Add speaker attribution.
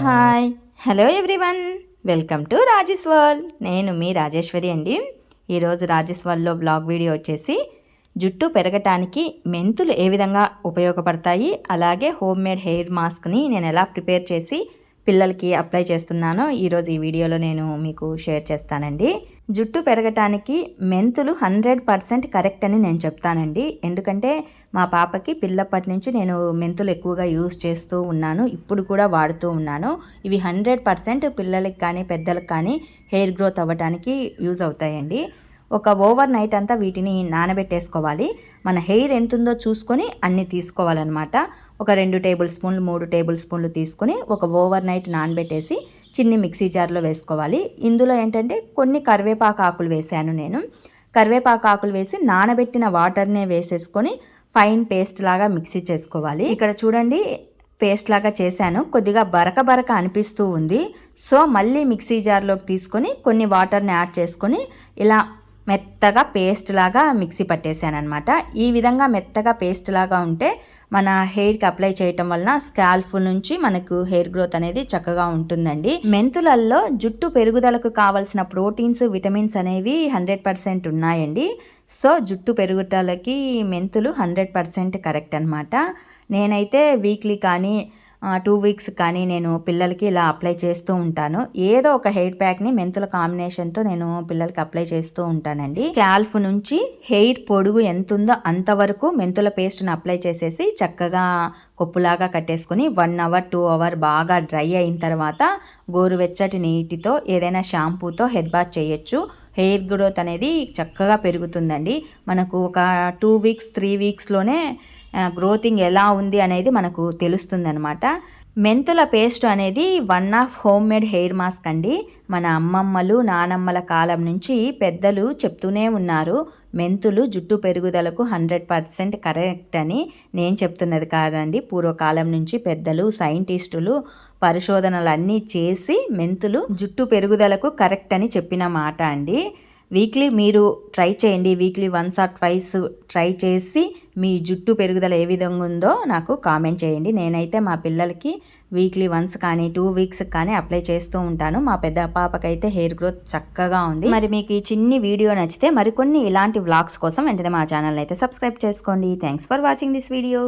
Speaker 1: Hi hello everyone, welcome to Rajesh world. నేను మీ రాజేశ్వరి అండి. ఈరోజు రాజేష్ వరల్డ్లో బ్లాగ్ వీడియో వచ్చేసి జుట్టు పెరగటానికి మెంతులు ఏ విధంగా ఉపయోగపడతాయి, అలాగే హోమ్ మేడ్ హెయిర్ మాస్క్ని నేను ఎలా ప్రిపేర్ చేసి పిల్లలకి అప్లై చేస్తున్నానో ఈరోజు ఈ వీడియోలో నేను మీకు షేర్ చేస్తానండి. జుట్టు పెరగటానికి మెంతులు 100% కరెక్ట్ అని నేను చెప్తానండి. ఎందుకంటే మా పాపకి పిల్లప్పటి నుంచి నేను మెంతులు ఎక్కువగా యూజ్ చేస్తూ ఉన్నాను, ఇప్పుడు కూడా వాడుతూ ఉన్నాను. ఇవి 100% పిల్లలకి కానీ పెద్దలకు కానీ హెయిర్ గ్రోత్ అవ్వడానికి యూజ్ అవుతాయండి. ఒక ఓవర్ నైట్ అంతా వీటిని నానబెట్టేసుకోవాలి. మన హెయిర్ ఎంత ఉందో చూసుకొని అన్నీ తీసుకోవాలన్నమాట. ఒక 2 టేబుల్ స్పూన్లు 3 టేబుల్ స్పూన్లు తీసుకొని ఒక ఓవర్ నైట్ నానబెట్టేసి చిన్ని మిక్సీ జార్లో వేసుకోవాలి. ఇందులో ఏంటంటే కొన్ని కరివేపాకు ఆకులు వేసాను నేను. కరివేపాకు ఆకులు వేసి నానబెట్టిన వాటర్నే వేసేసుకొని ఫైన్ పేస్ట్ లాగా మిక్సీ చేసుకోవాలి. ఇక్కడ చూడండి, పేస్ట్ లాగా చేశాను. కొద్దిగా బరక అనిపిస్తూ ఉంది. సో మళ్ళీ మిక్సీ జార్లోకి తీసుకొని కొన్ని వాటర్ని యాడ్ చేసుకొని ఇలా మెత్తగా పేస్ట్ లాగా మిక్సీ పట్టేశాను అనమాట. ఈ విధంగా మెత్తగా పేస్ట్ లాగా ఉంటే మన హెయిర్కి అప్లై చేయటం వలన స్కాల్ఫ్ నుంచి మనకు హెయిర్ గ్రోత్ అనేది చక్కగా ఉంటుందండి. మెంతులల్లో జుట్టు పెరుగుదలకు కావాల్సిన ప్రోటీన్స్, విటమిన్స్ అనేవి 100% ఉన్నాయండి. సో జుట్టు పెరుగుదలకి మెంతులు 100% కరెక్ట్ అనమాట. నేనైతే వీక్లీ కానీ 2 వీక్స్ కానీ నేను పిల్లలకి ఇలా అప్లై చేస్తూ ఉంటాను. ఏదో ఒక హెయిర్ ప్యాక్ని మెంతుల కాంబినేషన్తో నేను పిల్లలకి అప్లై చేస్తూ ఉంటానండి. స్కాల్ఫ్ నుంచి హెయిర్ పొడుగు ఎంత ఉందో అంతవరకు మెంతుల పేస్ట్ని అప్లై చేసేసి చక్కగా కొప్పులాగా కట్టేసుకొని 1 అవర్ 2 అవర్ బాగా డ్రై అయిన తర్వాత గోరువెచ్చటి నీటితో ఏదైనా షాంపూతో హెడ్ బాత్ చేయొచ్చు. హెయిర్ గ్రోత్ అనేది చక్కగా పెరుగుతుందండి. మనకు ఒక 2 వీక్స్ 3 వీక్స్లోనే గ్రోతింగ్ ఎలా ఉంది అనేది మనకు తెలుస్తుంది అనమాట. మెంతుల పేస్ట్ అనేది one of home made hair mask అండి. మన అమ్మమ్మలు నానమ్మల కాలం నుంచి పెద్దలు చెప్తూనే ఉన్నారు, మెంతులు జుట్టు పెరుగుదలకు 100% కరెక్ట్ అని. నేను చెప్తున్నది కాదండి, పూర్వకాలం నుంచి పెద్దలు సైంటిస్టులు పరిశోధనలన్నీ చేసి మెంతులు జుట్టు పెరుగుదలకు కరెక్ట్ అని చెప్పిన మాట అండి. వీక్లీ మీరు ట్రై చేయండి, వీక్లీ 1 or 2 ట్రై చేసి మీ జుట్టు పెరుగుదల ఏ విధంగా ఉందో నాకు కామెంట్ చేయండి. నేనైతే మా పిల్లలకి వీక్లీ 1 కానీ 2 వీక్స్ కానీ అప్లై చేస్తూ ఉంటాను. మా పెద్ద పాపకైతే హెయిర్ గ్రోత్ చక్కగా ఉంది. మరి మీకు ఈ చిన్ని వీడియో నచ్చితే మరికొన్ని ఇలాంటి వ్లాగ్స్ కోసం వెంటనే మా ఛానల్ అయితే సబ్స్క్రైబ్ చేసుకోండి. Thanks for watching this video.